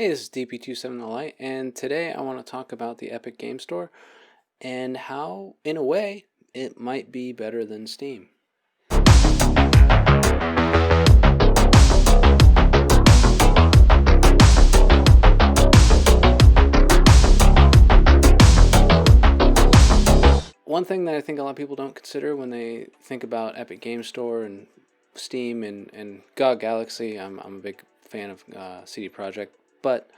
Hey, this is DP27 The Light, and today I want to talk about the Epic Game Store and how, in a way, it might be better than Steam. One thing that I think a lot of people don't consider when they think about Epic Game Store and Steam and GOG Galaxy, I'm a big fan of CD Projekt, but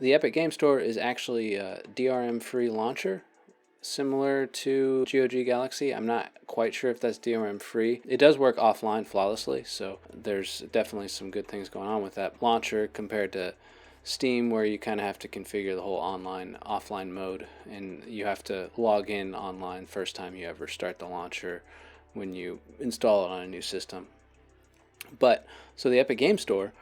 the Epic Game Store is actually a DRM-free launcher similar to GOG Galaxy. I'm not quite sure if that's DRM free. It does work offline flawlessly, so there's definitely some good things going on with that launcher compared to Steam, where you kind of have to configure the whole online offline mode, and you have to log in online first time you ever start the launcher when you install it on a new system. But so the Epic Game Store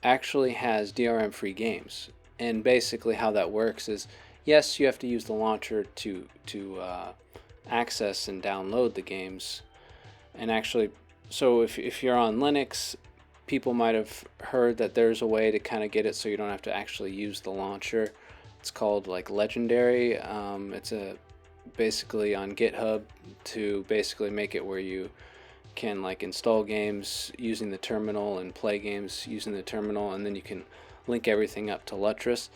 actually has DRM free games, and basically how that works is, yes, you have to use the launcher to access and download the games. And actually, so if you're on Linux, people might have heard that there's a way to kind of get it so you don't have to actually use the launcher. It's called like Legendary. It's basically on GitHub to basically make it where you can like install games using the terminal and play games using the terminal, and then you can link everything up to Lutris.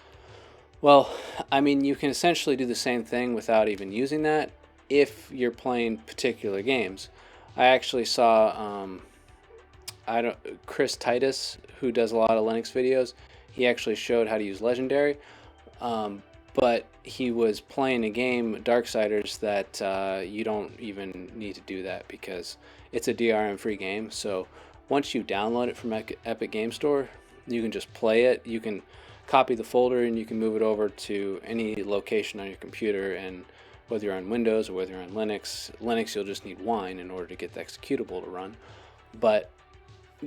Well, I mean, you can essentially do the same thing without even using that if you're playing particular games. I actually saw Chris Titus, who does a lot of Linux videos. He actually showed how to use Legendary, but he was playing a game, Darksiders, that you don't even need to do that because it's a DRM-free game. So once you download it from Epic Game Store, you can just play it. You can copy the folder and you can move it over to any location on your computer, and whether you're on Windows or whether you're on Linux you'll just need Wine in order to get the executable to run. But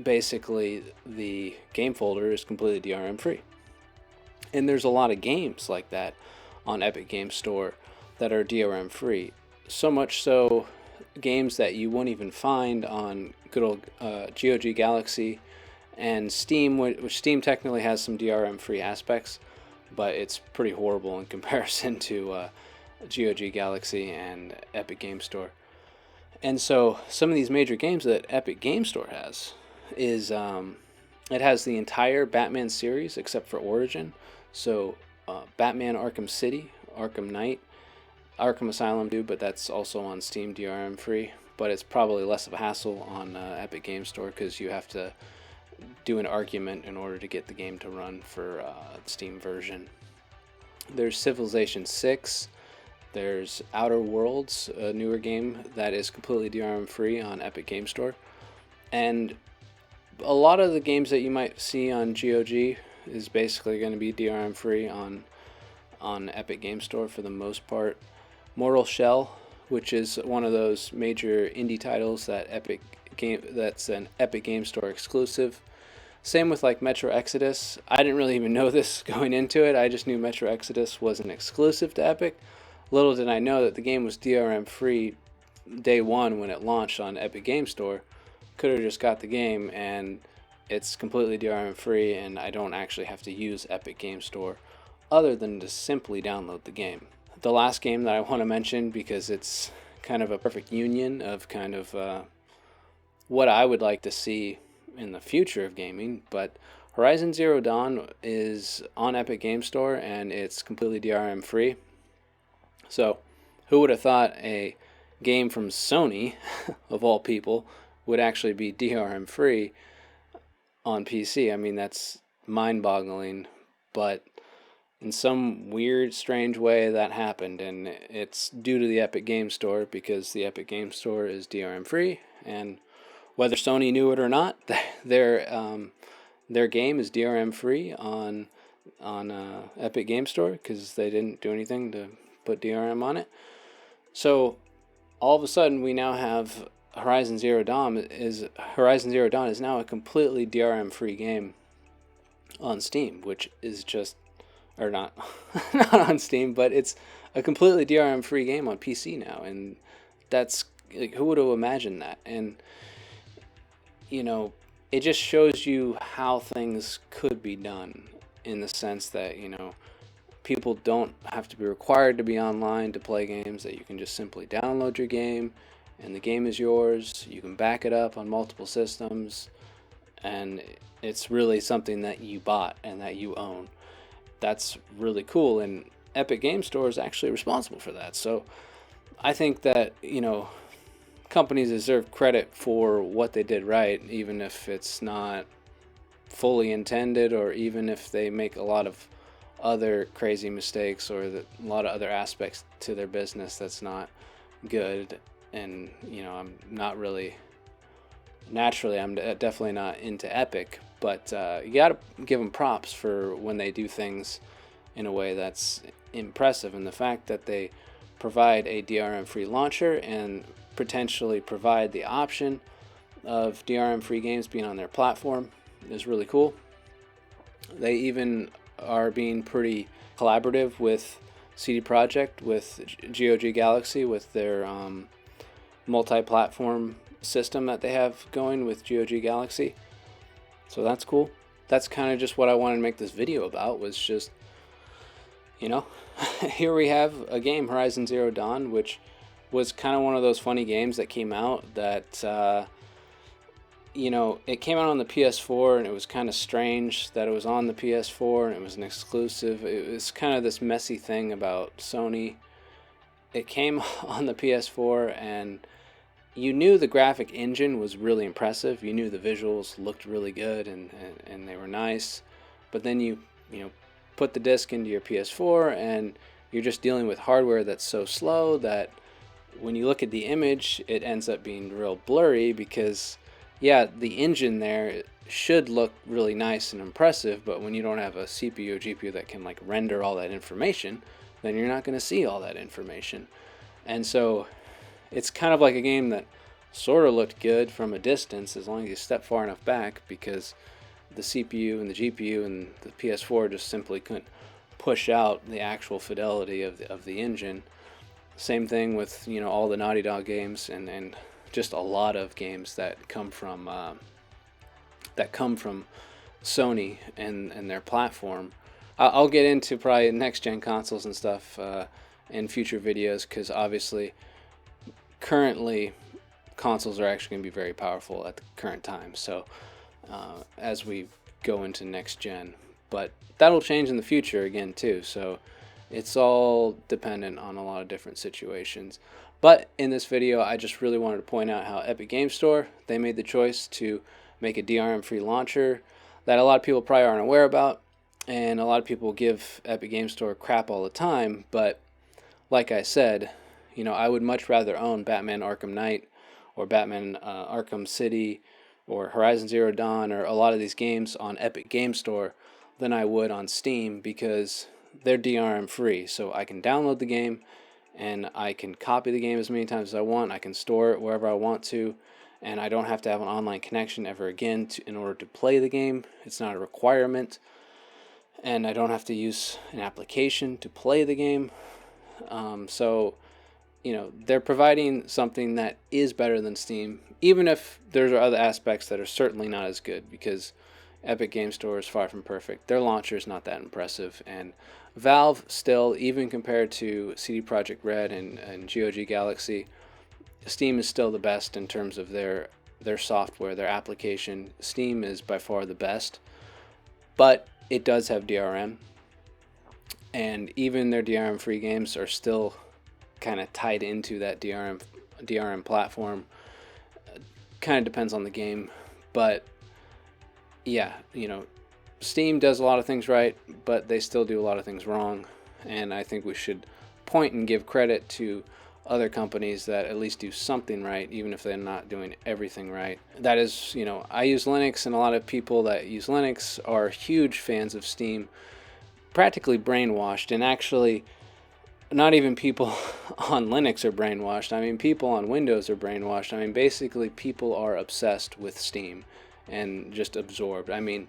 basically the game folder is completely DRM free, and there's a lot of games like that on Epic Game Store that are DRM free, so much so games that you won't even find on good old GOG Galaxy and Steam, which Steam technically has some DRM-free aspects, but it's pretty horrible in comparison to GOG Galaxy and Epic Game Store. And so some of these major games that Epic Game Store has is it has the entire Batman series except for Origin. So Batman Arkham City, Arkham Knight, Arkham Asylum too, but that's also on Steam DRM-free. But it's probably less of a hassle on Epic Game Store because you have to do an argument in order to get the game to run for the Steam version. There's Civilization 6, there's Outer Worlds, a newer game that is completely DRM free on Epic Game Store, and a lot of the games that you might see on GOG is basically going to be DRM free on Epic Game Store for the most part. Mortal Shell, which is one of those major indie titles that's an Epic Game Store exclusive. Same with like Metro Exodus. I didn't really even know this going into it. I just knew Metro Exodus was an exclusive to Epic. Little did I know that the game was DRM free day one when it launched on Epic Game Store. Could have just got the game, and it's completely DRM free, and I don't actually have to use Epic Game Store other than to simply download the game. The last game that I want to mention, because it's kind of a perfect union of kind of what I would like to see in the future of gaming, but Horizon Zero Dawn is on Epic Game Store and it's completely DRM free. So who would have thought a game from Sony of all people would actually be DRM free on PC? I mean, that's mind-boggling, but in some weird, strange way that happened, and it's due to the Epic Game Store, because the Epic Game Store is DRM free, and whether Sony knew it or not, their game is DRM free on Epic Game Store because they didn't do anything to put DRM on it. So all of a sudden we now have Horizon Zero Dawn is now a completely DRM free game on Steam, which is just, or not not on Steam, but it's a completely DRM free game on PC now, and that's like, who would have imagined that? And you know, it just shows you how things could be done. in the sense that, people don't have to be required to be online to play games, that you can just simply download your game and the game is yours. You can back it up on multiple systems, and it's really something that you bought and that you own. That's really cool, and Epic Game Store is actually responsible for that. So I think that, companies deserve credit for what they did right, even if it's not fully intended, or even if they make a lot of other crazy mistakes, or a lot of other aspects to their business that's not good. And I'm not really, naturally, I'm definitely not into Epic, but you gotta give them props for when they do things in a way that's impressive. And the fact that they provide a DRM-free launcher and potentially provide the option of DRM-free games being on their platform is really cool. They even are being pretty collaborative with CD Projekt, with GOG Galaxy, with their multi-platform system that they have going with GOG Galaxy. So that's cool. That's kind of just what I wanted to make this video about, was just, here we have a game, Horizon Zero Dawn, which was kind of one of those funny games that came out that, it came out on the PS4, and it was kind of strange that it was on the PS4 and it was an exclusive. It was kind of this messy thing about Sony. It came on the PS4, and you knew the graphic engine was really impressive. You knew the visuals looked really good, and they were nice. But then you put the disc into your PS4, and you're just dealing with hardware that's so slow that when you look at the image, it ends up being real blurry, because the engine there should look really nice and impressive, but when you don't have a CPU or GPU that can render all that information, then you're not going to see all that information. And so it's kind of like a game that sort of looked good from a distance, as long as you step far enough back, because the CPU and the GPU and the PS4 just simply couldn't push out the actual fidelity of the engine. Same thing with all the Naughty Dog games, and just a lot of games that come from Sony and their platform. I'll get into probably next gen consoles and stuff in future videos, because obviously currently consoles are actually going to be very powerful at the current time. So as we go into next gen, but that'll change in the future again too. So it's all dependent on a lot of different situations. But in this video, I just really wanted to point out how Epic Game Store, they made the choice to make a DRM-free launcher that a lot of people probably aren't aware about. And a lot of people give Epic Game Store crap all the time. But like I said, I would much rather own Batman Arkham Knight, or Batman Arkham City, or Horizon Zero Dawn, or a lot of these games on Epic Game Store than I would on Steam, because they're DRM free. So I can download the game, and I can copy the game as many times as I want. I can store it wherever I want to, and I don't have to have an online connection ever again in order to play the game. It's not a requirement, and I don't have to use an application to play the game. So they're providing something that is better than Steam, even if there are other aspects that are certainly not as good, because Epic Game Store is far from perfect. Their launcher is not that impressive, and Valve still, even compared to CD Projekt Red and GOG Galaxy, Steam is still the best in terms of their software, their application. Steam is by far the best, but it does have DRM, and even their DRM-free games are still kind of tied into that DRM platform. Kind of depends on the game, but yeah, Steam does a lot of things right, but they still do a lot of things wrong, and I think we should point and give credit to other companies that at least do something right, even if they're not doing everything right. That is, I use Linux, and a lot of people that use Linux are huge fans of Steam, practically brainwashed. And actually, not even people on Linux are brainwashed. I mean, people on Windows are brainwashed. I mean, basically, people are obsessed with Steam and just absorbed. I mean,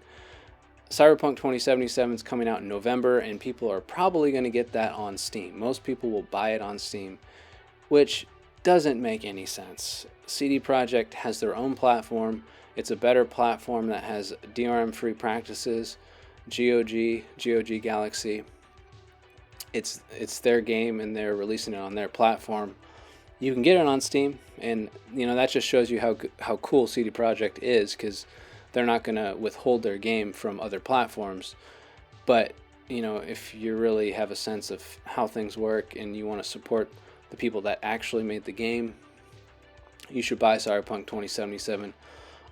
Cyberpunk 2077 is coming out in November, and people are probably going to get that on Steam. Most people will buy it on Steam, which doesn't make any sense. CD Projekt has their own platform. It's a better platform that has DRM-free practices, GOG Galaxy. It's their game and they're releasing it on their platform. You can get it on Steam, and that just shows you how cool CD Projekt is, because they're not going to withhold their game from other platforms. But if you really have a sense of how things work and you want to support the people that actually made the game, you should buy Cyberpunk 2077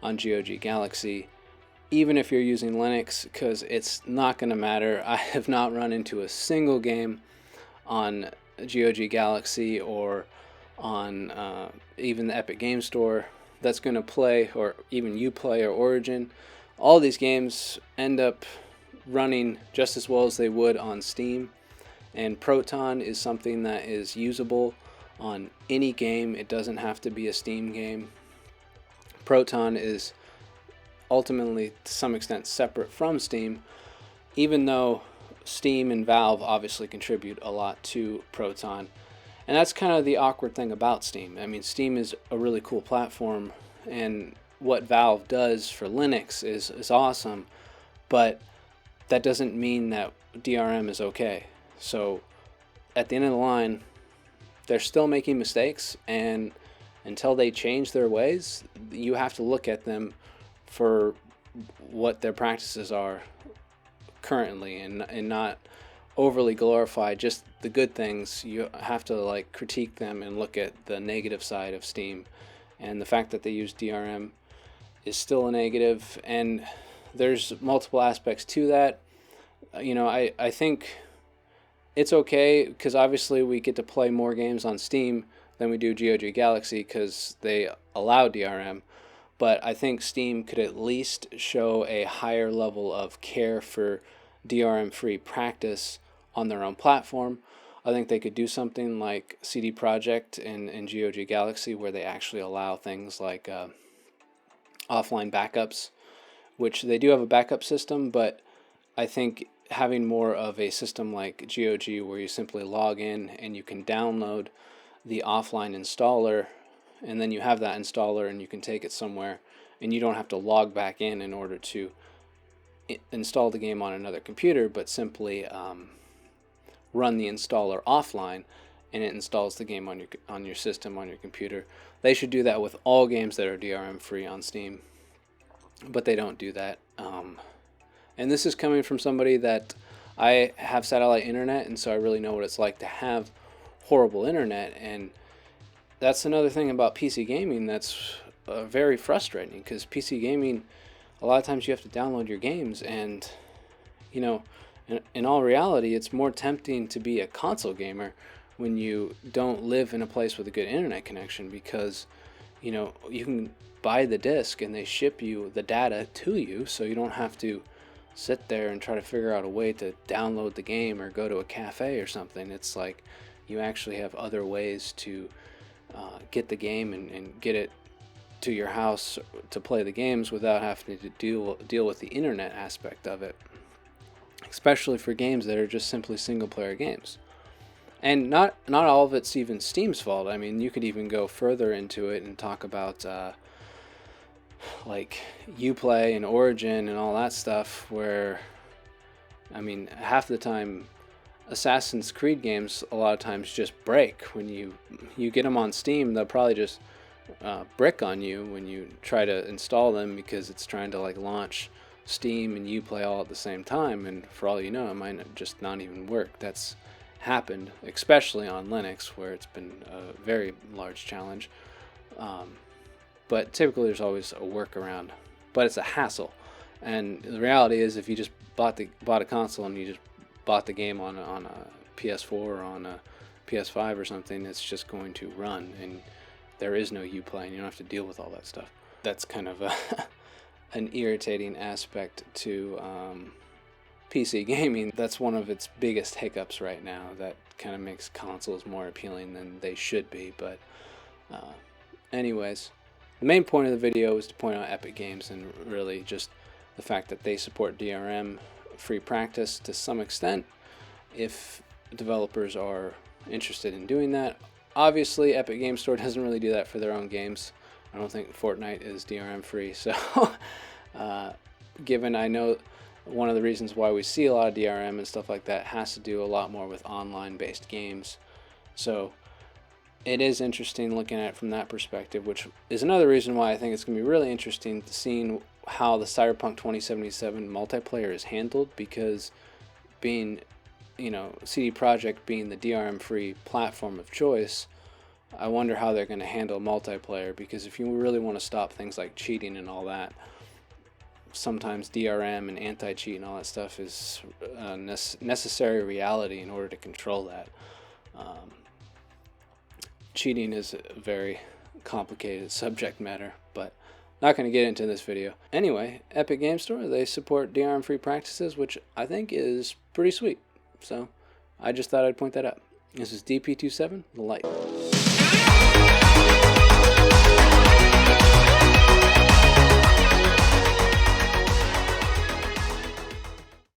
on GOG Galaxy, even if you're using Linux, because it's not going to matter. I have not run into a single game on GOG Galaxy or on even the Epic Game Store that's going to play, or even Uplay or Origin. All these games end up running just as well as they would on Steam, and Proton is something that is usable on any game. It doesn't have to be a Steam game. Proton is ultimately to some extent separate from Steam, even though Steam and Valve obviously contribute a lot to Proton. And that's kind of the awkward thing about Steam. I mean, Steam is a really cool platform, and what Valve does for Linux is awesome, but that doesn't mean that DRM is okay. So at the end of the line, they're still making mistakes, and until they change their ways, you have to look at them for what their practices are currently, and not overly glorify just the good things. You have to critique them and look at the negative side of Steam, and the fact that they use DRM is still a negative, and there's multiple aspects to that. I think it's okay, because obviously we get to play more games on Steam than we do GOG Galaxy, because they allow DRM. But I think Steam could at least show a higher level of care for DRM-free practice on their own platform. I think they could do something like CD Projekt and GOG Galaxy, where they actually allow things like offline backups, which they do have a backup system, but I think having more of a system like GOG, where you simply log in and you can download the offline installer, and then you have that installer and you can take it somewhere, and you don't have to log back in order to install the game on another computer, but simply run the installer offline, and it installs the game on your system, on your computer. They should do that with all games that are DRM free on Steam, but they don't do that. And this is coming from somebody that I have satellite internet, and so I really know what it's like to have horrible internet. And that's another thing about PC gaming that's very frustrating, because PC gaming, a lot of times you have to download your games, and in all reality, it's more tempting to be a console gamer when you don't live in a place with a good internet connection, because you can buy the disc and they ship you the data to you, so you don't have to sit there and try to figure out a way to download the game or go to a cafe or something. It's like you actually have other ways to get the game and get it to your house to play the games without having to deal with the internet aspect of it, especially for games that are just simply single player games. And not all of it's even Steam's fault. I mean, you could even go further into it and talk about like Uplay and Origin and all that stuff, where I mean, half the time Assassin's Creed games a lot of times just break. When you get them on Steam, they'll probably just brick on you when you try to install them, because it's trying to launch Steam and Uplay all at the same time, and for all you know, it might just not even work. That's happened, especially on Linux, where it's been a very large challenge. But typically there's always a workaround, but it's a hassle. And the reality is, if you just bought a console and you just bought the game on a PS4 or on a PS5 or something, it's just going to run, and there is no Uplay, and you don't have to deal with all that stuff. That's kind of an irritating aspect to PC gaming. That's one of its biggest hiccups right now, that kind of makes consoles more appealing than they should be. But anyways, the main point of the video is to point out Epic Games, and really just the fact that they support DRM free practice to some extent, if developers are interested in doing that. Obviously, Epic Game Store doesn't really do that for their own games. I don't think Fortnite is DRM free, so given I know one of the reasons why we see a lot of DRM and stuff like that has to do a lot more with online-based games. So it is interesting looking at it from that perspective, which is another reason why I think it's going to be really interesting seeing how the Cyberpunk 2077 multiplayer is handled, because being, CD Projekt being the DRM-free platform of choice, I wonder how they're going to handle multiplayer, because if you really want to stop things like cheating and all that, sometimes DRM and anti-cheat and all that stuff is a necessary reality in order to control that. Cheating is a very complicated subject matter, but not going to get into this video. Anyway, Epic Game Store, they support DRM-free practices, which I think is pretty sweet. So I just thought I'd point that out. This is DP27, The Light.